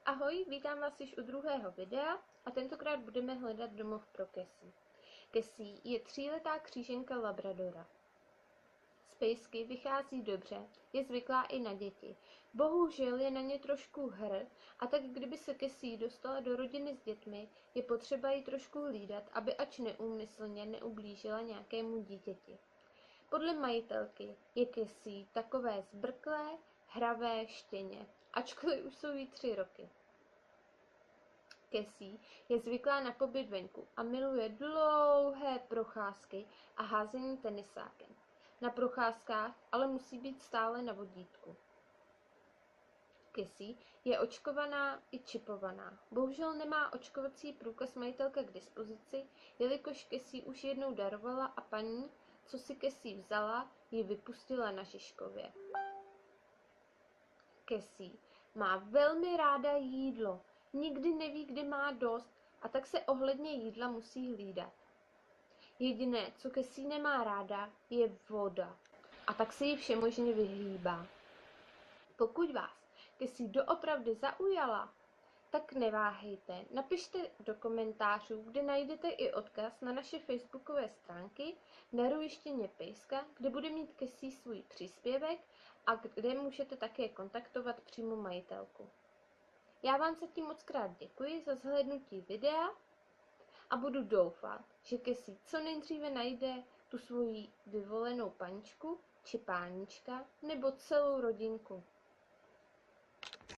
Ahoj, vítám vás již u druhého videa a tentokrát budeme hledat domov pro Cassie. Cassie je 3letá kříženka labradora. Z pejsky vychází dobře, je zvyklá i na děti. Bohužel je na ně trošku hr a tak kdyby se Cassie dostala do rodiny s dětmi, je potřeba ji trošku hlídat, aby ač neúmyslně neublížila nějakému dítěti. Podle majitelky je Cassie takové zbrklé, hravé štěně, ačkoliv už jsou jí 3 roky. Cassie je zvyklá na pobyt venku a miluje dlouhé procházky a házení tenisákem. Na procházkách ale musí být stále na vodítku. Cassie je očkovaná i čipovaná. Bohužel nemá očkovací průkaz majitelka k dispozici, jelikož Cassie už jednou darovala a paní, co si Cassie vzala, ji vypustila na Žižkově. Cassie má velmi ráda jídlo. Nikdy neví, kdy má dost a tak se ohledně jídla musí hlídat. Jediné, co Cassie nemá ráda, je voda a tak se jí všemožně vyhýbá. Pokud vás Cassie doopravdy zaujala, tak neváhejte, napište do komentářů, kde najdete i odkaz na naše facebookové stránky Daruj štěně pejska, kde bude mít Cassie svůj příspěvek a kde můžete také kontaktovat přímo majitelku. Já vám zatím mockrát děkuji za zhlédnutí videa a budu doufat, že Cassie co nejdříve najde tu svoji vyvolenou paničku či pánička nebo celou rodinku.